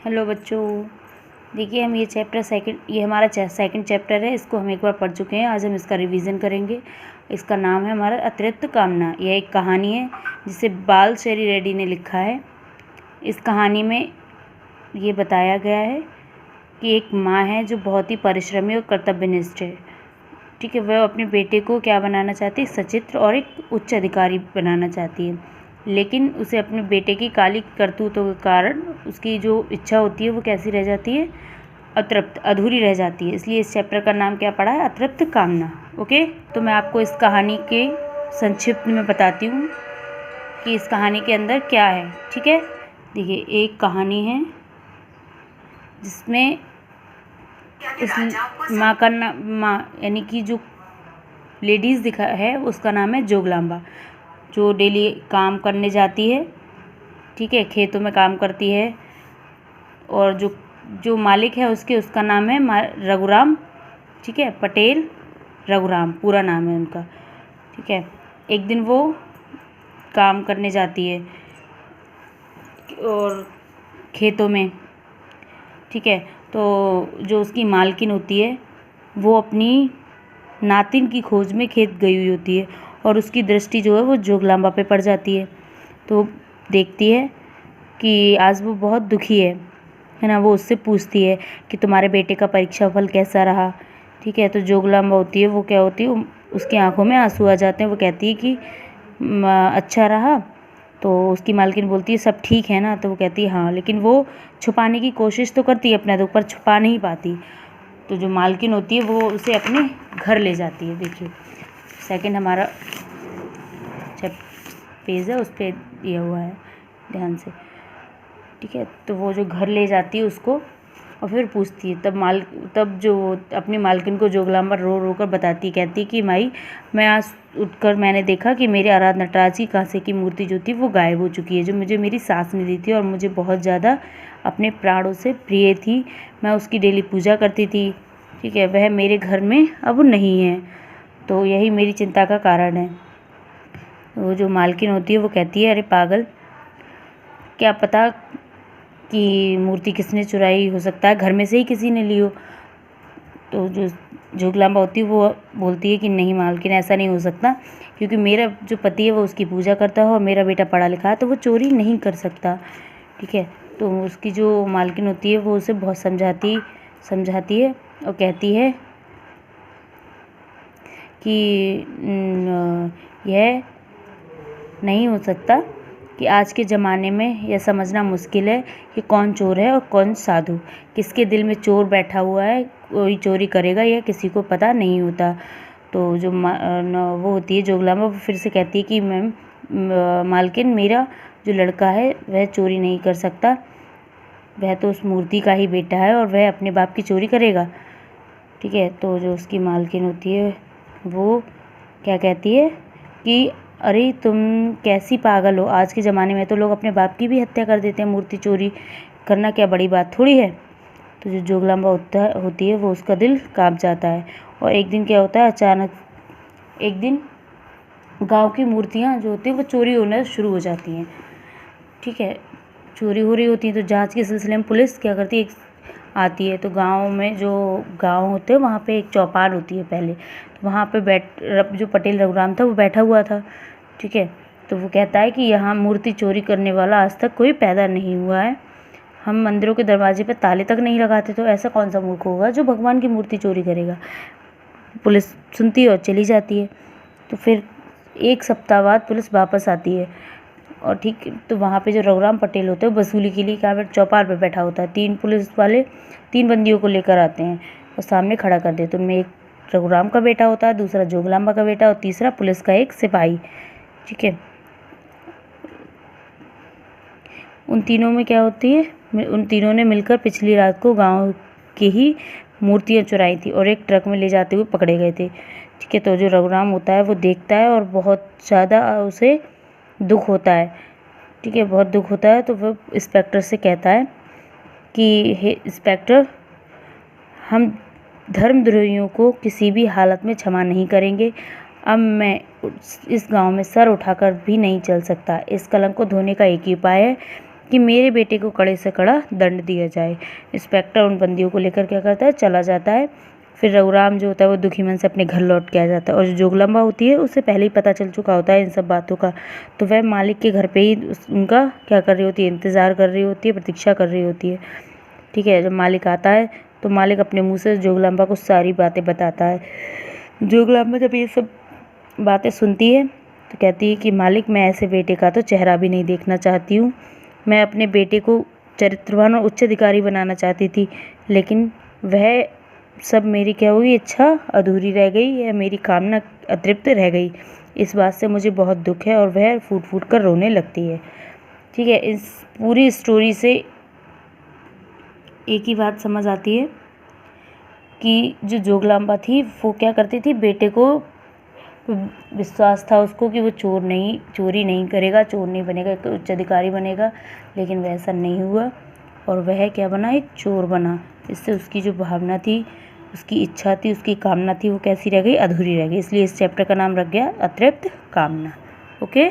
Hello बच्चों, देखिए हम ये हमारा सेकंड चैप्टर है। इसको हम एक बार पढ़ चुके हैं। आज हम इसका रिवीजन करेंगे। इसका नाम है हमारा अतिरिक्त कामना। यह एक कहानी है जिसे बालशरी रेड्डी ने लिखा है। इस कहानी में ये बताया गया है कि एक माँ है जो बहुत ही परिश्रमी और कर्तव्यनिष्ठ है। ठीक है, वह अपने बेटे को क्या बनाना चाहती है? सचित्र और एक उच्च अधिकारी बनाना चाहती है, लेकिन उसे अपने बेटे की काली करतूतों के कारण उसकी जो इच्छा होती है वो कैसी रह जाती है? अतृप्त, अधूरी रह जाती है। इसलिए इस चैप्टर का नाम क्या पड़ा है? अतृप्त कामना। ओके, तो मैं आपको इस कहानी के संक्षिप्त में बताती हूँ कि इस कहानी के अंदर क्या है। ठीक है, देखिए एक कहानी है जिसमें इस माँ का माँ यानी कि जो लेडीज़ दिखा है उसका नाम है जोगलांबा, जो डेली काम करने जाती है। ठीक है, खेतों में काम करती है। और जो मालिक है उसका नाम है रघुराम। ठीक है, पटेल रघुराम पूरा नाम है उनका। ठीक है, एक दिन वो काम करने जाती है और खेतों में। ठीक है, तो जो उसकी मालकिन होती है वो अपनी नातिन की खोज में खेत गई हुई होती है और उसकी दृष्टि जो है वो जोगलांबा पे पड़ जाती है। तो देखती है कि आज वो बहुत दुखी है ना। वो उससे पूछती है कि तुम्हारे बेटे का परीक्षा फल कैसा रहा? ठीक है, तो जोगलांबा होती है वो क्या होती है, उसकी आंखों में आंसू आ जाते हैं। वो कहती है कि अच्छा रहा। तो उसकी मालकिन बोलती है सब ठीक है ना? तो वो कहती है हाँ, लेकिन वो छुपाने की कोशिश तो करती है अपने दुख, पर छुपा नहीं पाती। तो जो मालकिन होती है वो उसे अपने घर ले जाती है। देखिए सेकंड हमारा पेज है, उस पर दिया हुआ है, ध्यान से। ठीक है, तो वो जो घर ले जाती है उसको और फिर पूछती है। तब जो अपनी मालकिन को जोगलांबा रो रो कर बताती, कहती कि माई, मैं आज उठकर मैंने देखा कि मेरे आराध नटराज की कांसे की मूर्ति जो थी वो गायब हो चुकी है, जो मुझे मेरी सास ने दी थी और मुझे बहुत ज़्यादा अपने प्राणों से प्रिय थी। मैं उसकी डेली पूजा करती थी। ठीक है, वह मेरे घर में अब नहीं है, तो यही मेरी चिंता का कारण है। वो जो मालकिन होती है वो कहती है, अरे पागल, क्या पता कि मूर्ति किसने चुराई? हो सकता है घर में से ही किसी ने ली हो। तो जो जोगलांबा होती है वो बोलती है कि नहीं मालकिन, ऐसा नहीं हो सकता, क्योंकि मेरा जो पति है वो उसकी पूजा करता है और मेरा बेटा पढ़ा लिखा है, तो वो चोरी नहीं कर सकता। ठीक है, तो उसकी जो मालकिन होती है वो उसे बहुत समझाती है और कहती है कि यह नहीं हो सकता कि आज के ज़माने में यह समझना मुश्किल है कि कौन चोर है और कौन साधु। किसके दिल में चोर बैठा हुआ है, कोई चोरी करेगा, यह किसी को पता नहीं होता। तो जो वो होती है जोगलांबा, वो फिर से कहती है कि मैम मालकिन, मेरा जो लड़का है वह चोरी नहीं कर सकता। वह तो उस मूर्ति का ही बेटा है और वह अपने बाप की चोरी करेगा। ठीक है, तो जो उसकी मालकिन होती है वो क्या कहती है कि अरे तुम कैसी पागल हो, आज के ज़माने में तो लोग अपने बाप की भी हत्या कर देते हैं, मूर्ति चोरी करना क्या बड़ी बात थोड़ी है। तो जो जोगलांबा होती है वो उसका दिल कांप जाता है। और एक दिन क्या होता है, अचानक एक दिन गांव की मूर्तियां जो होती हैं वो चोरी होना शुरू हो जाती हैं। ठीक है, चोरी हो रही होती है, तो जांच के सिलसिले में पुलिस क्या करती है, आती है। तो गांव में जो गांव होते हैं वहाँ पे एक चौपाल होती है पहले, तो वहाँ पे जो पटेल रघुराम था वो बैठा हुआ था। ठीक है, तो वो कहता है कि यहाँ मूर्ति चोरी करने वाला आज तक कोई पैदा नहीं हुआ है। हम मंदिरों के दरवाजे पे ताले तक नहीं लगाते, तो ऐसा कौन सा मूर्ख होगा जो भगवान की मूर्ति चोरी करेगा। पुलिस सुनती है और चली जाती है। तो फिर एक सप्ताह बाद पुलिस वापस आती है और ठीक, तो वहाँ पे जो रघुराम पटेल होते हैं वसूली के लिए क्या चौपाल पे बैठा होता है। 3 पुलिस वाले 3 बंदियों को लेकर आते हैं और सामने खड़ा कर देते हैं। उनमें एक रघुराम का बेटा होता है, दूसरा जोगलांबा का बेटा और तीसरा पुलिस का एक सिपाही। ठीक है, उन तीनों में क्या होती है, उन तीनों ने मिलकर पिछली रात को गांव की ही मूर्तियां चुराई थी और एक ट्रक में ले जाते हुए पकड़े गए थे। ठीक है, तो जो रघुराम होता है वो देखता है और बहुत ज़्यादा उसे दुख होता है। ठीक है, बहुत दुख होता है। तो वो इंस्पेक्टर से कहता है कि हे इंस्पेक्टर, हम धर्मद्रोहियों को किसी भी हालत में क्षमा नहीं करेंगे। अब मैं इस गांव में सर उठाकर भी नहीं चल सकता। इस कलंक को धोने का एक ही उपाय है कि मेरे बेटे को कड़े से कड़ा दंड दिया जाए। इंस्पेक्टर उन बंदियों को लेकर क्या करता है, चला जाता है। फिर रघुराम जो होता है वो दुखी मन से अपने घर लौट के आ जाता है, और जो जोगलम्बा होती है उसे पहले ही पता चल चुका होता है इन सब बातों का। तो वह मालिक के घर पे ही उनका क्या कर रही होती है, इंतज़ार कर रही होती है, प्रतीक्षा कर रही होती है। ठीक है, जब मालिक आता है तो मालिक अपने मुँह से जोगलम्बा को सारी बातें बताता है। जोगलम्बा जब ये सब बातें सुनती है तो कहती है कि मालिक, मैं ऐसे बेटे का तो चेहरा भी नहीं देखना चाहती हूँ। मैं अपने बेटे को चरित्रवान और उच्च अधिकारी बनाना चाहती थी, लेकिन वह सब मेरी क्या हुई, इच्छा अधूरी रह गई, या मेरी कामना अतृप्त रह गई। इस बात से मुझे बहुत दुख है। और वह फूट फूट कर रोने लगती है। ठीक है, इस पूरी स्टोरी से एक ही बात समझ आती है कि जो जोगलांबा थी वो क्या करती थी, बेटे को विश्वास था उसको कि वो चोरी नहीं करेगा, चोर नहीं बनेगा, एक उच्च अधिकारी बनेगा, लेकिन वैसा नहीं हुआ और वह क्या बना, एक चोर बना। इससे उसकी जो भावना थी, उसकी इच्छा थी, उसकी कामना थी, वो कैसी रह गई, अधूरी रह गई। इसलिए इस चैप्टर का नाम रख गया अतृप्त कामना। ओके।